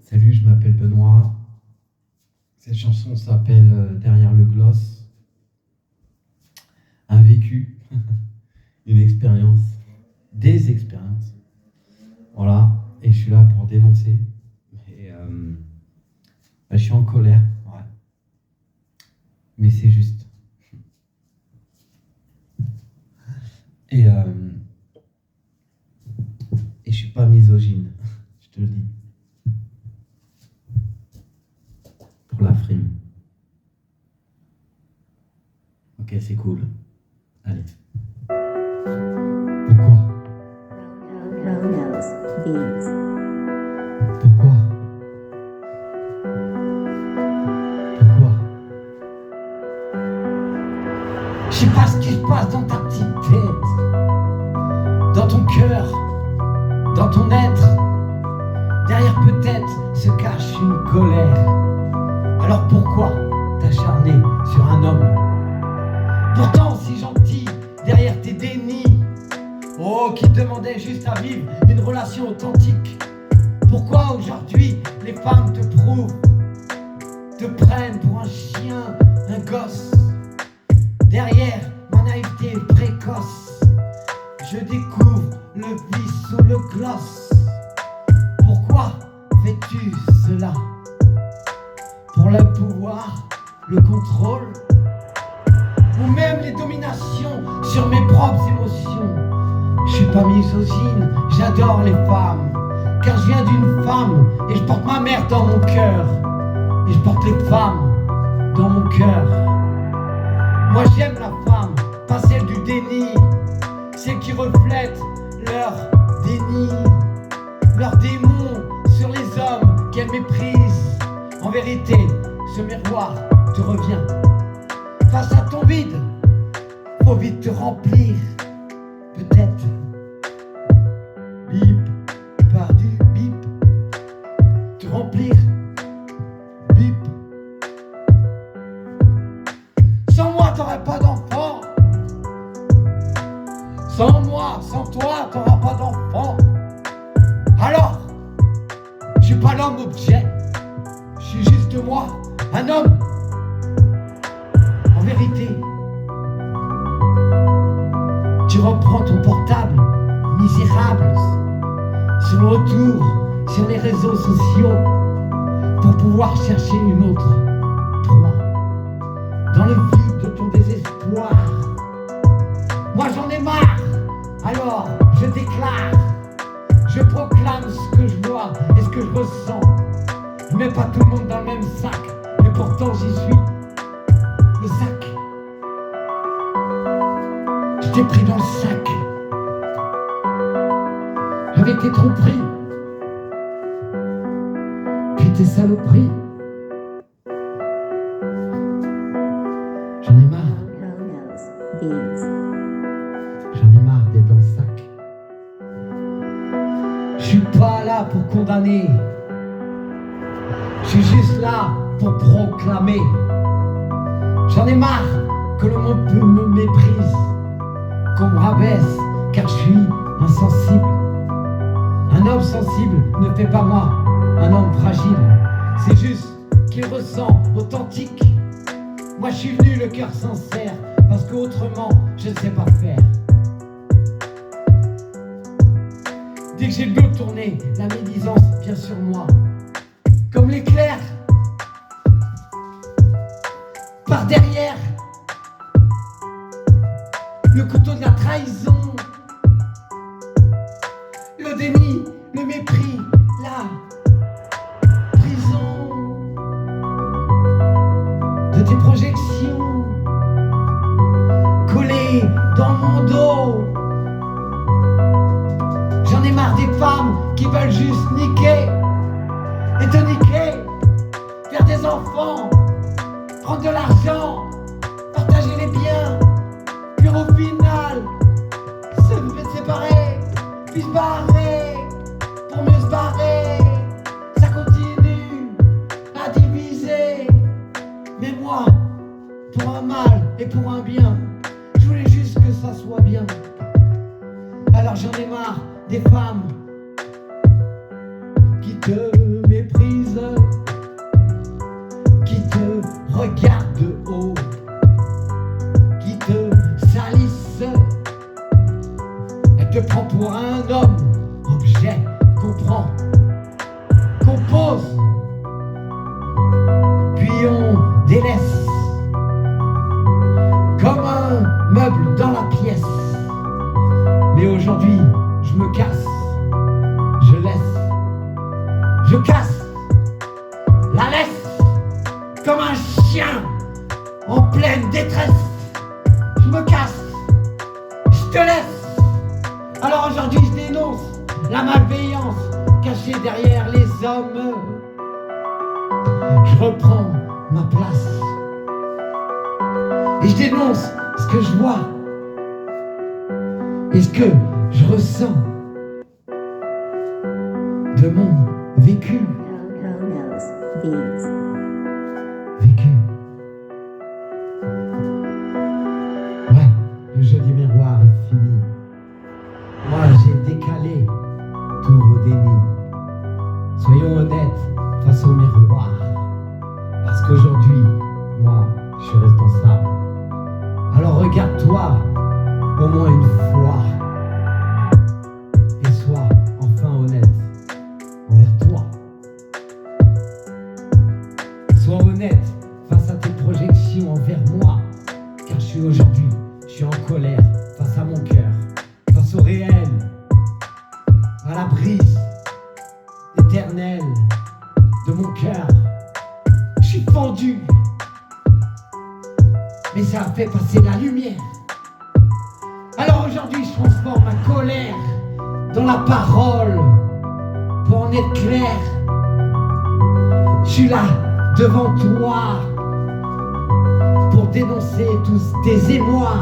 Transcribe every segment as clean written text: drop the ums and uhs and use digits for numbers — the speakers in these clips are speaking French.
Salut, je m'appelle Benoît. Cette chanson s'appelle Derrière le gloss. Un vécu, une expérience, des expériences. Voilà, et je suis là pour dénoncer. Et je suis en colère, ouais. Mais c'est juste. Et je suis pas misogyne, je te le dis. Pour la frime. Ok, c'est cool. Allez. Pourquoi ? Chronos Beats. Pourquoi ? Pourquoi ? Je sais pas ce qui se passe dans ta petite tête, dans ton cœur, dans ton être. Derrière peut-être se cache une colère. Alors pourquoi t'acharner sur un homme pourtant si gentil derrière tes dénis? Oh, qui demandait juste à vivre une relation authentique. Pourquoi aujourd'hui les femmes te prouvent, te prennent pour un chien, un gosse? Derrière ma naïveté précoce, je découvre le vice sous le gloss. Pourquoi fais-tu cela? Pour le pouvoir, le contrôle, ou même les dominations sur mes propres émotions. Je suis pas misogyne, j'adore les femmes, car je viens d'une femme et je porte ma mère dans mon cœur. Et je porte les femmes dans mon cœur. Moi j'aime la femme, pas celle du déni, celle qui reflète leur déni, leurs démons sur les hommes qu'elle méprise. En vérité, ce miroir te revient. Face à ton vide, faut vite te remplir. Peut-être bip par du bip, te remplir. Bip. Sans moi, t'aurais pas d'enfant. Sans moi, sans toi, t'auras pas d'enfant. Alors, je suis pas l'homme objet. Je suis juste moi, un homme. En vérité, tu reprends ton portable, misérable, sur le retour, sur les réseaux sociaux, pour pouvoir chercher une autre proie. Dans le vide de ton désespoir, moi j'en ai marre, alors je déclare, je proclame ce que je vois et ce que je ressens. Je mets pas tout le monde dans le même sac, mais pourtant j'y suis. Le sac. Je t'ai pris dans le sac. Avec tes tromperies. Puis tes saloperies. J'en ai marre. Chronos Beats. J'en ai marre d'être dans le sac. Je suis pas là pour condamner. Je suis juste là pour proclamer. J'en ai marre que le monde me méprise, qu'on me rabaisse, car je suis insensible. Un homme sensible ne fait pas moi un homme fragile. C'est juste qu'il ressent authentique. Moi je suis venu le cœur sincère, parce qu'autrement je ne sais pas faire. Dès que j'ai le dos tourné, la médisance vient sur moi. Comme l'éclair, par derrière, le couteau de la trahison, le déni, le mépris, la prison de tes projections collées dans mon dos. J'en ai marre des femmes qui veulent juste niquer et te niquer, faire des enfants, prendre de l'argent, partager les biens, puis au final se séparer, puis se barrer, pour mieux se barrer. Ça continue à diviser, mais moi, pour un mal et pour un bien, je voulais juste que ça soit bien. Alors j'en ai marre des femmes qui te méprisent. qu'on pose, puis on délaisse, comme un meuble dans la pièce. Mais aujourd'hui, je me casse, je laisse, je casse, la laisse, comme un chien en pleine détresse. Je me casse, je te laisse. Alors aujourd'hui, je dénonce la malveillance cachée derrière les hommes. Je reprends ma place et je dénonce ce que je vois et ce que je ressens de mon vécu. Who knows these? Vécu. Ouais, le jeu du miroir est fini. Moi, j'ai décalé tous vos dénis. Soyons honnêtes face au miroir. Parce qu'aujourd'hui, moi, je suis responsable. Alors regarde-toi au moins une fois. Et sois enfin honnête envers toi. Sois honnête face à tes projections envers moi. Car je suis aujourd'hui, je suis en colère face à mon cœur, face au réel, à la brise éternelle de mon cœur. Je suis fendu, mais ça a fait passer la lumière. Alors aujourd'hui, je transforme ma colère dans la parole pour en être clair. Je suis là devant toi pour dénoncer tous tes émois.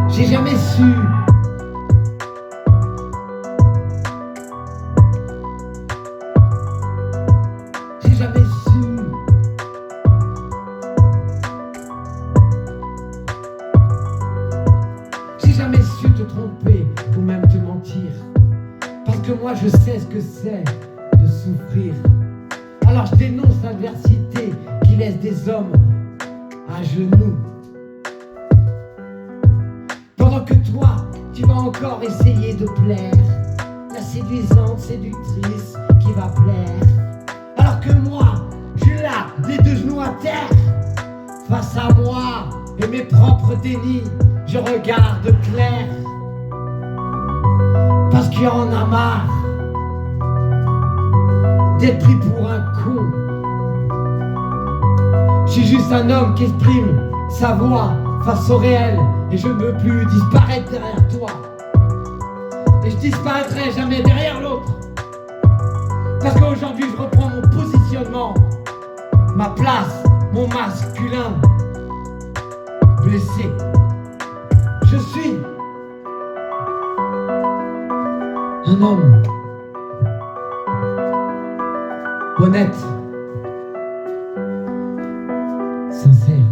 J'ai jamais su te tromper ou même te mentir. Parce que moi je sais ce que c'est de souffrir. Alors je dénonce l'adversité qui laisse des hommes à genoux. Pendant que toi, tu vas encore essayer de plaire, la séduisante séductrice qui va plaire. Alors que moi, je suis là, les deux genoux à terre, face à moi et mes propres dénis, je regarde clair. Parce qu'il y en a marre d'être pris pour un con. Je suis juste un homme qui exprime sa voix face au réel. Et je ne veux plus disparaître derrière toi. Et je disparaîtrai jamais derrière l'autre. Parce qu'aujourd'hui je reprends mon positionnement, ma place, mon masculin. Blessé, je suis un homme honnête, sincère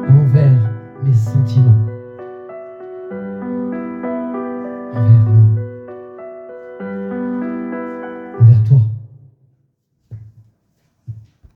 envers mes sentiments.